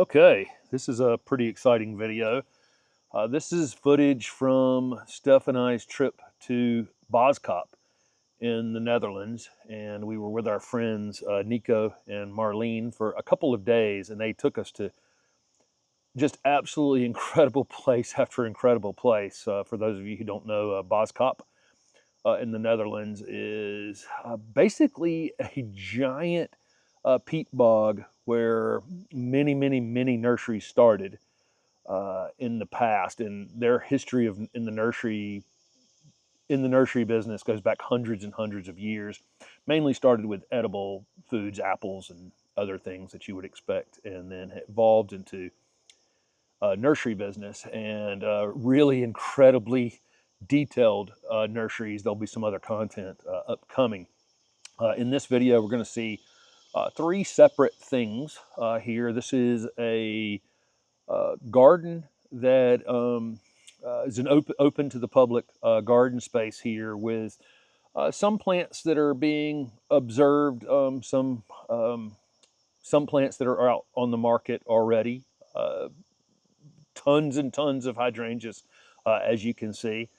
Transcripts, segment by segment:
Okay, this is a pretty exciting video. This is footage from Steph and I's trip to Boskop in the Netherlands, and we were with our friends Nico and Marlene for a couple of days, and they took us to just absolutely incredible place after incredible place. For those of you who don't know, Boskop in the Netherlands is basically a giant peat bog where many nurseries started in the past, and their history of in the nursery business goes back hundreds and hundreds of years. Mainly started with edible foods, apples, and other things that you would expect, and then evolved into nursery business and really incredibly detailed nurseries. There'll be some other content upcoming. In this video, we're going to see three separate things here. This is a garden that is an open to the public garden space here with some plants that are being observed, some plants that are out on the market already, tons and tons of hydrangeas, as you can see.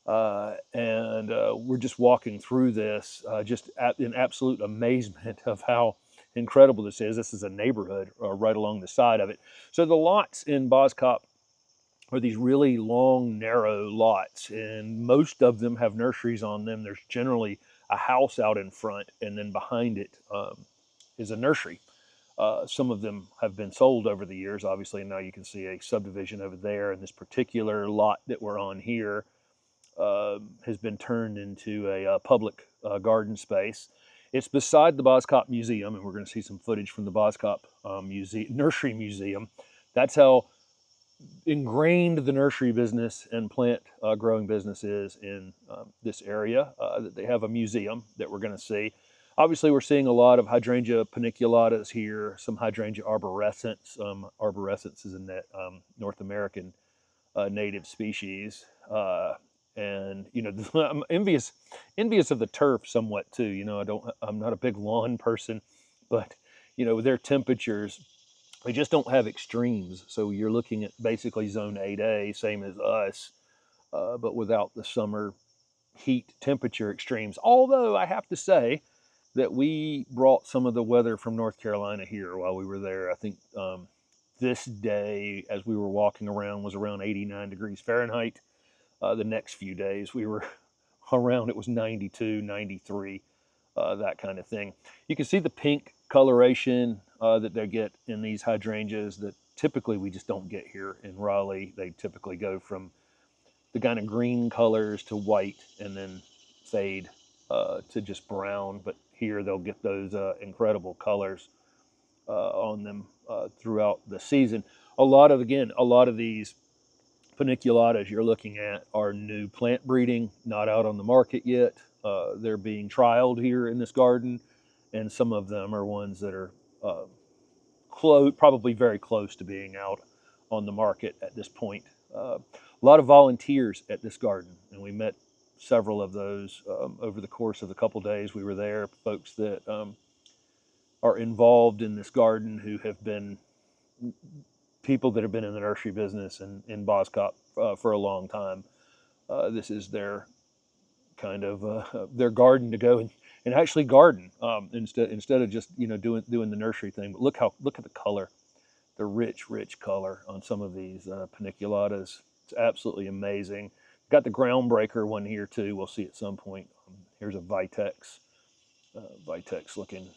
And we're just walking through this just in absolute amazement of how incredible this is. This is a neighborhood right along the side of it. So the lots in Boskop are these really long, narrow lots, and most of them have nurseries on them. There's generally a house out in front, and then behind it is a nursery. Some of them have been sold over the years, obviously, and now you can see a subdivision over there. And this particular lot that we're on here has been turned into a public garden space. It's beside the Boskop Museum, and we're going to see some footage from the Boskop Nursery Museum. That's how ingrained the nursery business and plant growing business is in this area. They have a museum that we're going to see. Obviously, we're seeing a lot of Hydrangea paniculatas here, some Hydrangea arborescens. Arborescens is a North American native species. And you know, I'm envious of the turf somewhat too. You know, I'm not a big lawn person, but you know, with their temperatures, they just don't have extremes. So you're looking at basically zone 8A, same as us, but without the summer heat temperature extremes. Although I have to say that we brought some of the weather from North Carolina here while we were there. I think this day, as we were walking around, was around 89 degrees Fahrenheit. The next few days we were around, it was 92, 93, that kind of thing. You can see the pink coloration that they get in these hydrangeas that typically we just don't get here in Raleigh. They typically go from the kind of green colors to white and then fade to just brown. But here they'll get those incredible colors on them throughout the season. A lot of these paniculatas you're looking at are new plant breeding, not out on the market yet. They're being trialed here in this garden, and some of them are ones that are probably very close to being out on the market at this point. A lot of volunteers at this garden, and we met several of those over the course of the couple days we were there. Folks that are involved in this garden who have been people that have been in the nursery business and in Boskop for a long time. This is their kind of their garden to go and actually garden instead of just, you know, doing the nursery thing. But look at the color, the rich color on some of these paniculatas. It's absolutely amazing. Got the groundbreaker one here too. We'll see at some point. Here's a Vitex. Vitex looking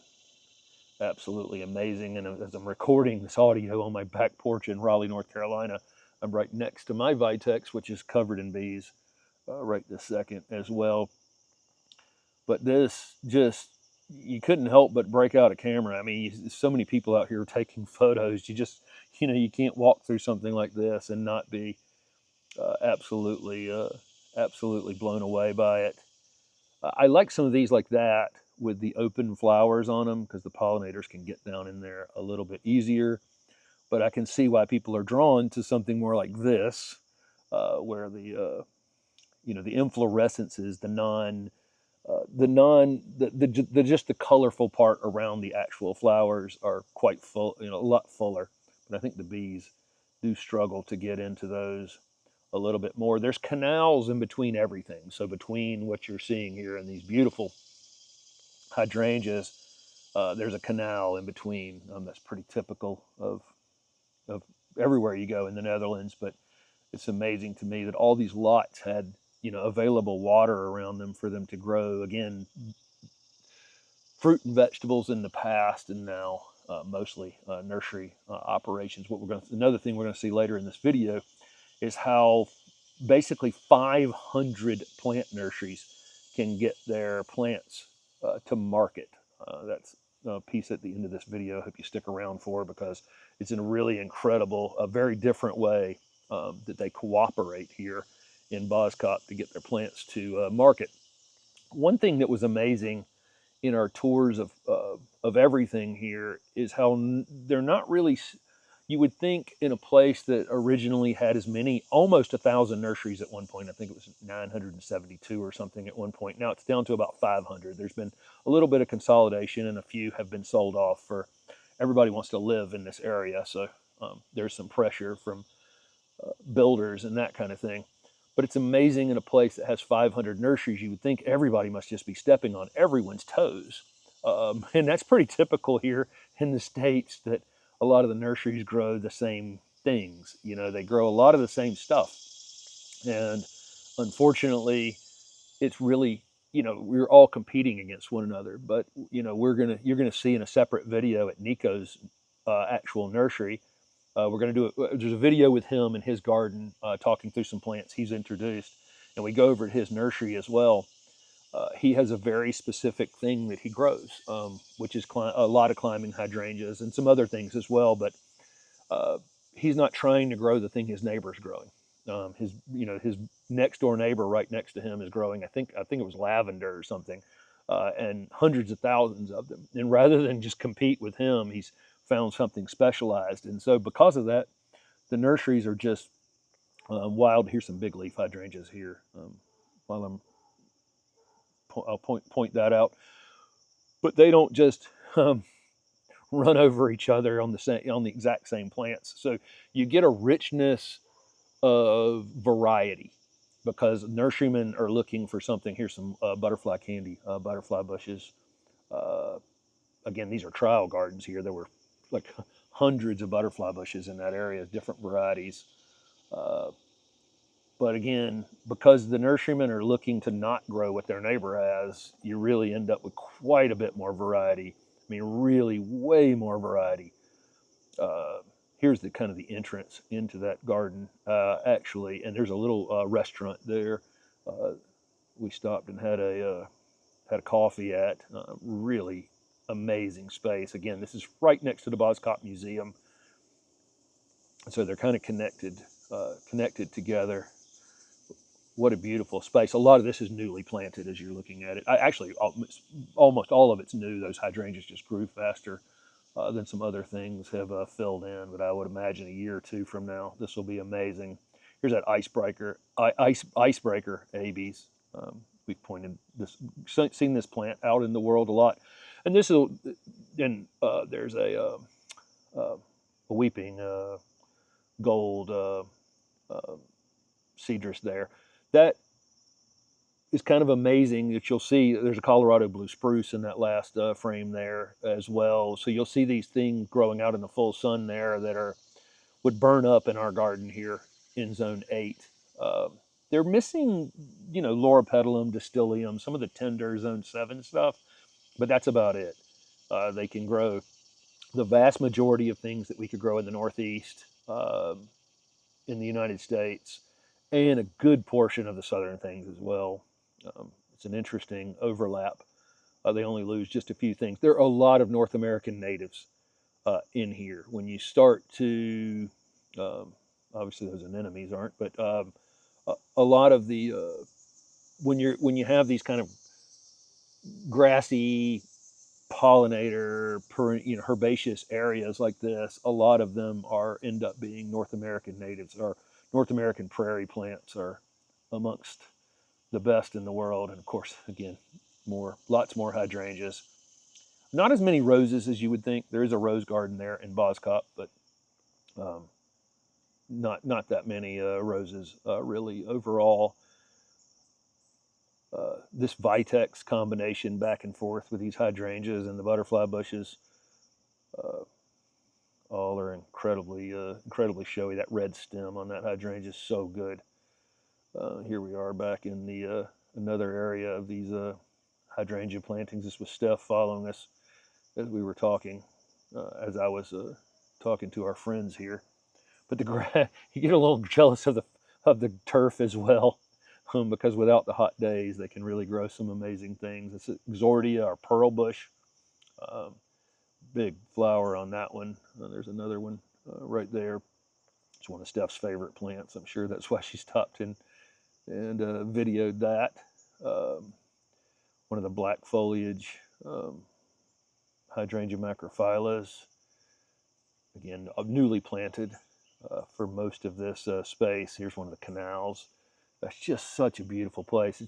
absolutely amazing. And as I'm recording this audio on my back porch in Raleigh, North Carolina, I'm right next to my Vitex, which is covered in bees right this second as well. But this just, you couldn't help but break out a camera. I mean, so many people out here taking photos. You just, you know, you can't walk through something like this and not be absolutely blown away by it. I like some of these like that with the open flowers on them because the pollinators can get down in there a little bit easier. But I can see why people are drawn to something more like this, where the you know, the inflorescences, just the colorful part around the actual flowers are quite full, you know, a lot fuller. but I think the bees do struggle to get into those a little bit more. There's canals in between everything. So between what you're seeing here and these beautiful hydrangeas, there's a canal in between. That's pretty typical of everywhere you go in the Netherlands, but it's amazing to me that all these lots had, available water around them for them to grow. Again, fruit and vegetables in the past, and now mostly nursery operations. Another thing we're going to see later in this video is how basically 500 plant nurseries can get their plants to market. That's a piece at the end of this video I hope you stick around for, because it's in a really incredible, a very different way that they cooperate here in Boscop to get their plants to market. One thing that was amazing in our tours of everything here is how they're not really. You would think in a place that originally had as many, almost 1,000 nurseries at one point. I think it was 972 or something at one point. Now it's down to about 500. There's been a little bit of consolidation, and a few have been sold off. For everybody wants to live in this area, so there's some pressure from builders and that kind of thing. But it's amazing in a place that has 500 nurseries, you would think everybody must just be stepping on everyone's toes. And that's pretty typical here in the States, that a lot of the nurseries grow the same things. They grow a lot of the same stuff. And unfortunately, it's really, we're all competing against one another. But, you're going to see in a separate video at Nico's actual nursery, we're going to do there's a video with him in his garden talking through some plants he's introduced, and we go over at his nursery as well. He has a very specific thing that he grows, which is a lot of climbing hydrangeas and some other things as well. But he's not trying to grow the thing his neighbor's growing. His next door neighbor right next to him is growing, I think it was lavender or something, and hundreds of thousands of them. And rather than just compete with him, he's found something specialized. And so because of that, the nurseries are just wild. Here's some big leaf hydrangeas here. While I'll point that out. But they don't just run over each other on the exact same plants. So you get a richness of variety, because nurserymen are looking for something. Here's some butterfly candy, butterfly bushes. Again, these are trial gardens here. There were like hundreds of butterfly bushes in that area, different varieties. But again, because the nurserymen are looking to not grow what their neighbor has, you really end up with quite a bit more variety. I mean, really way more variety. Here's the kind of the entrance into that garden, actually, and there's a little restaurant there. We stopped and had a coffee at. Really amazing space. Again, this is right next to the Boscop Museum, so they're kind of connected together. What a beautiful space. A lot of this is newly planted as you're looking at it. Actually, almost all of it's new. Those hydrangeas just grew faster than some other things have filled in, but I would imagine a year or two from now, this will be amazing. Here's that icebreaker ABs. We've seen this plant out in the world a lot. And there's a weeping gold cedrus there. That is kind of amazing that you'll see. There's a Colorado blue spruce in that last frame there as well. So you'll see these things growing out in the full sun there that would burn up in our garden here in Zone 8. They're missing, Loropetalum, Distilium, some of the tender Zone 7 stuff, but that's about it. They can grow the vast majority of things that we could grow in the Northeast, in the United States, and a good portion of the southern things as well. It's an interesting overlap. They only lose just a few things. There are a lot of North American natives in here. When you start to, obviously those anemones aren't, but a lot of the, when you have these kind of grassy, pollinator, herbaceous areas like this, a lot of them end up being North American natives, or North American prairie plants are amongst the best in the world. And of course, again, lots more hydrangeas. Not as many roses as you would think. There is a rose garden there in Boskop, but Not that many roses really overall. This vitex combination back and forth with these hydrangeas and the butterfly bushes, all are incredibly showy. That red stem on that hydrangea is so good. Here we are back in the another area of these hydrangea plantings. This was Steph following us as we were talking, as I was talking to our friends here. But the grass, you get a little jealous of the turf as well, because without the hot days, they can really grow some amazing things. It's Exordia, or pearl bush. Big flower on that one. There's another one right there. It's one of Steph's favorite plants. I'm sure that's why she stopped and videoed that. One of the black foliage Hydrangea macrophyllus. Again, newly planted for most of this space. Here's one of the canals. That's just such a beautiful place.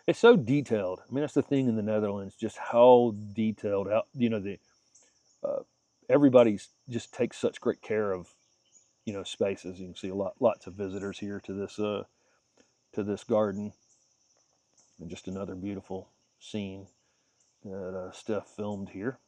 It's so detailed. I mean, that's the thing in the Netherlands, just how detailed out, everybody's just takes such great care of, spaces. You can see lots of visitors here to this garden, and just another beautiful scene that Steph filmed here.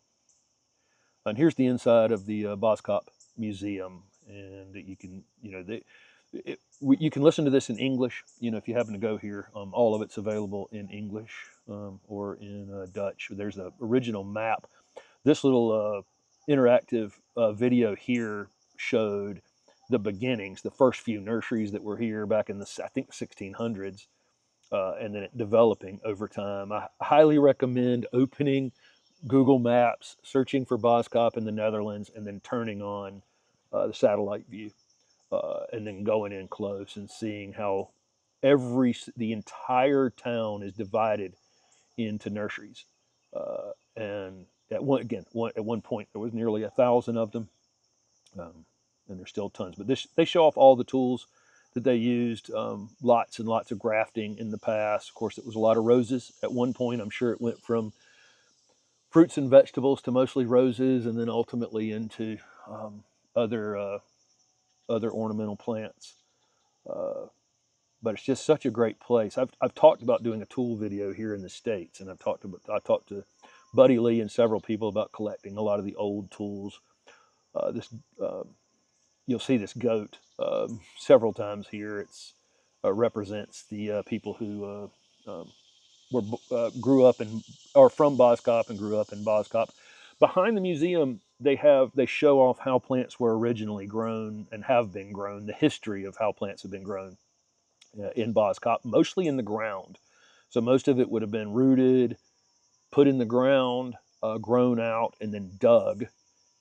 And here's the inside of the Boscop Museum, and you can, you can listen to this in English. If you happen to go here, all of it's available in English or in Dutch. There's the original map. This little interactive video here showed the beginnings, the first few nurseries that were here back in the, I think, 1600s, and then it developing over time. I highly recommend opening Google Maps, searching for Boskop in the Netherlands, and then turning on the satellite view, and then going in close and seeing how the entire town is divided into nurseries. And at one point there was nearly 1,000 of them, and there's still tons. But they show off all the tools that they used, lots and lots of grafting in the past. Of course, it was a lot of roses at one point. I'm sure it went from fruits and vegetables to mostly roses, and then ultimately into other ornamental plants. But it's just such a great place. I've talked about doing a tool video here in the States, and I talked to Buddy Lee and several people about collecting a lot of the old tools. You'll see this goat several times here. It's represents the people who grew up or from Boskop and grew up in Boskop. Behind the museum, they show off how plants were originally grown and have been grown, the history of how plants have been grown in Boskop, mostly in the ground. So most of it would have been rooted, put in the ground, grown out, and then dug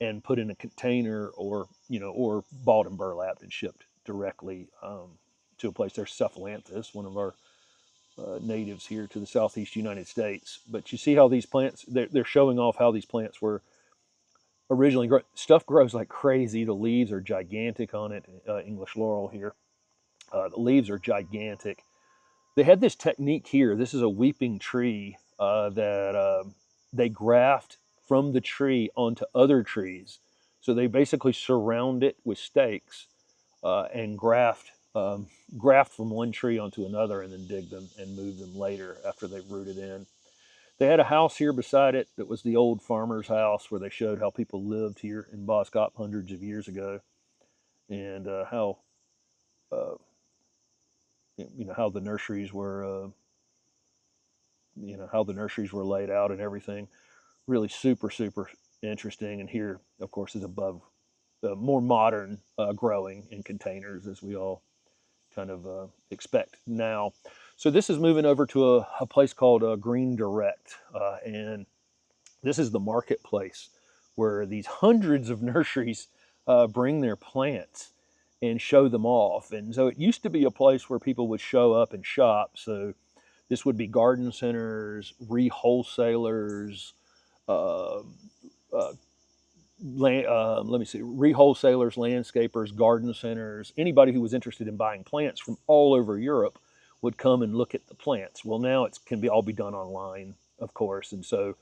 and put in a container, or bought in burlap and shipped directly to a place. There's Cephalanthus, one of our natives here to the southeast United States. But you see how these plants, they're showing off how these plants were originally grown. Stuff grows like crazy. The leaves are gigantic on it. English laurel here. The leaves are gigantic. They had this technique here. This is a weeping tree that they graft from the tree onto other trees. So they basically surround it with stakes and graft from one tree onto another, and then dig them and move them later after they've rooted in. They had a house here beside it that was the old farmer's house, where they showed how people lived here in Boskop hundreds of years ago, and how the nurseries were laid out and everything. Really super interesting. And here, of course, is above the more modern growing in containers, as we all kind of expect now. So this is moving over to a place called Green Direct, and this is the marketplace where these hundreds of nurseries bring their plants and show them off. And so it used to be a place where people would show up and shop. So this would be garden centers, re-wholesalers, re-wholesalers, landscapers, garden centers. Anybody who was interested in buying plants from all over Europe would come and look at the plants. Well, now it can all be done online, of course. And so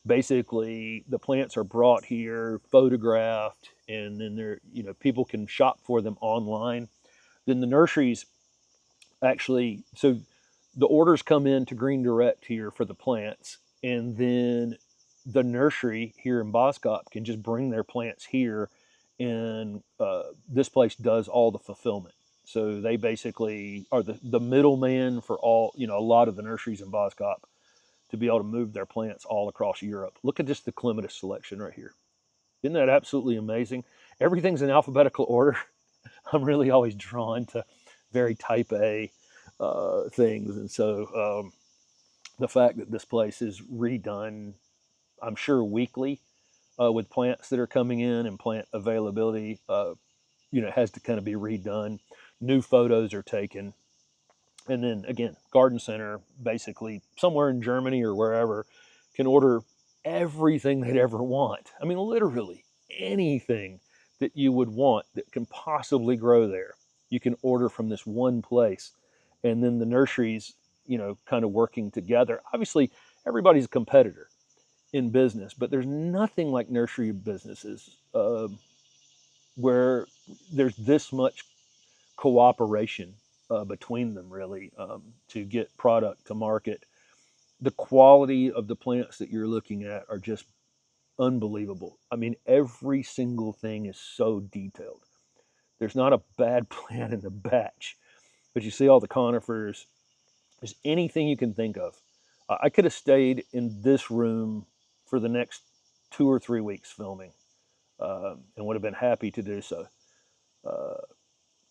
basically the plants are brought here, photographed, and then they're, you know, people can shop for them online. Then the nurseries actually, so the orders come in to Green Direct here for the plants, and then the nursery here in Boscop can just bring their plants here, and this place does all the fulfillment. So they basically are the middleman for all, you know, a lot of the nurseries in Boscop to be able to move their plants all across Europe. Look at just the clematis selection right here. Isn't that absolutely amazing? Everything's in alphabetical order. I'm really always drawn to very type A things. And so the fact that this place is redone, I'm sure weekly, with plants that are coming in and plant availability, you know, has to kind of be redone. New photos are taken. And then again, garden center, basically somewhere in Germany or wherever, can order everything they'd ever want. I mean, literally anything that you would want that can possibly grow there, you can order from this one place. And then the nurseries, you know, kind of working together. Obviously, everybody's a competitor in business, but there's nothing like nursery businesses where there's this much cooperation between them, really, to get product to market. The quality of the plants that you're looking at are just unbelievable. I mean, every single thing is so detailed. There's not a bad plant in the batch, but you see all the conifers. There's anything you can think of. I could have stayed in this room for the next 2 or 3 weeks filming, and would have been happy to do so.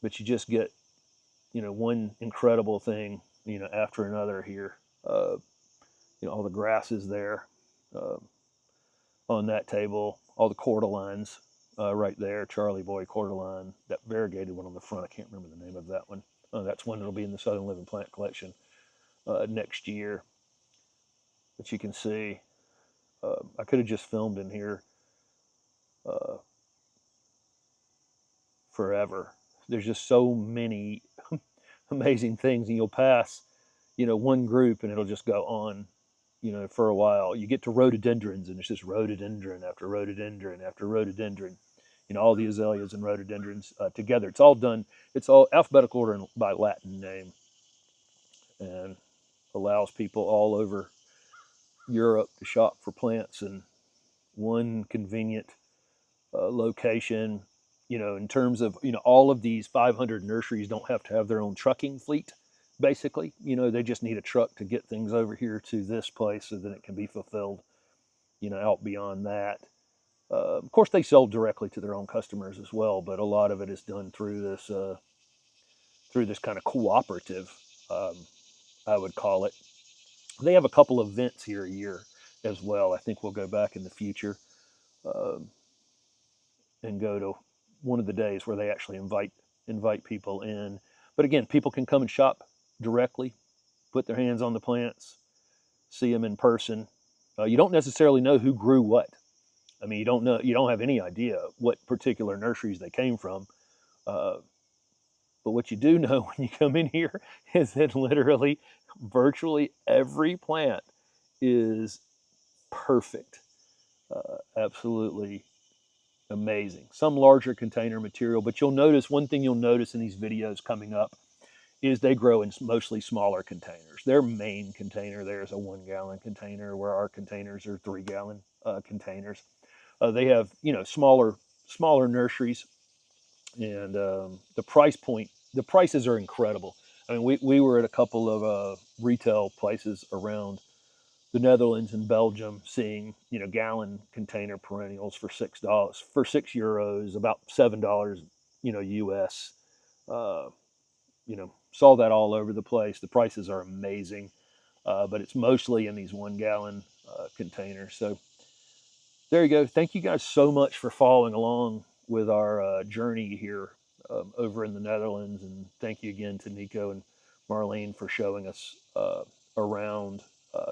But you just get, you know, one incredible thing, you know, after another here. You know, all the grasses there on that table, all the cordylines right there, Charlie Boy cordyline, that variegated one on the front. I can't remember the name of that one. That's one that'll be in the Southern Living Plant Collection next year. But you can see, I could have just filmed in here forever. There's just so many amazing things, and you'll pass, you know, one group and it'll just go on, you know, for a while. You get to rhododendrons and it's just rhododendron after rhododendron after rhododendron, you know, all the azaleas and rhododendrons together. It's all done, it's all alphabetical order by Latin name, and allows people all over Europe to shop for plants in one convenient location. You know, in terms of, you know, all of these 500 nurseries don't have to have their own trucking fleet, basically. You know, they just need a truck to get things over here to this place so that it can be fulfilled, you know, out beyond that. Of course, they sell directly to their own customers as well, but a lot of it is done through this kind of cooperative, I would call it. They have a couple of events here a year as well. I think we'll go back in the future and go to one of the days where they actually invite people in. But again, people can come and shop directly, put their hands on the plants, see them in person. You don't necessarily know who grew what. I mean, you don't have any idea what particular nurseries they came from. But what you do know when you come in here is that literally, virtually every plant is perfect. Absolutely amazing. Some larger container material, but you'll notice, one thing you'll notice in these videos coming up is they grow in mostly smaller containers. Their main container there is a 1-gallon container, where our containers are 3-gallon containers. They have, you know, smaller nurseries, and the prices are incredible. I mean, we were at a couple of retail places around the Netherlands and Belgium, seeing, you know, gallon container perennials for $6, for €6, about $7, you know, US. You know, saw that all over the place. The prices are amazing, but it's mostly in these 1-gallon containers. So there you go. Thank you guys so much for following along with our journey here over in the Netherlands, and thank you again to Nico and Marlene for showing us around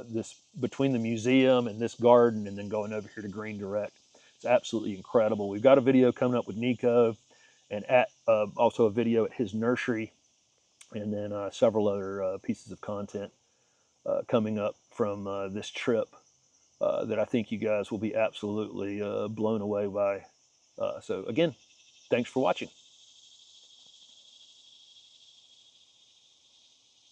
this, between the museum and this garden, and then going over here to Green Direct. It's absolutely incredible. We've got a video coming up with Nico, and at also a video at his nursery, and then several other pieces of content coming up from this trip that I think you guys will be absolutely blown away by. So again, thanks for watching.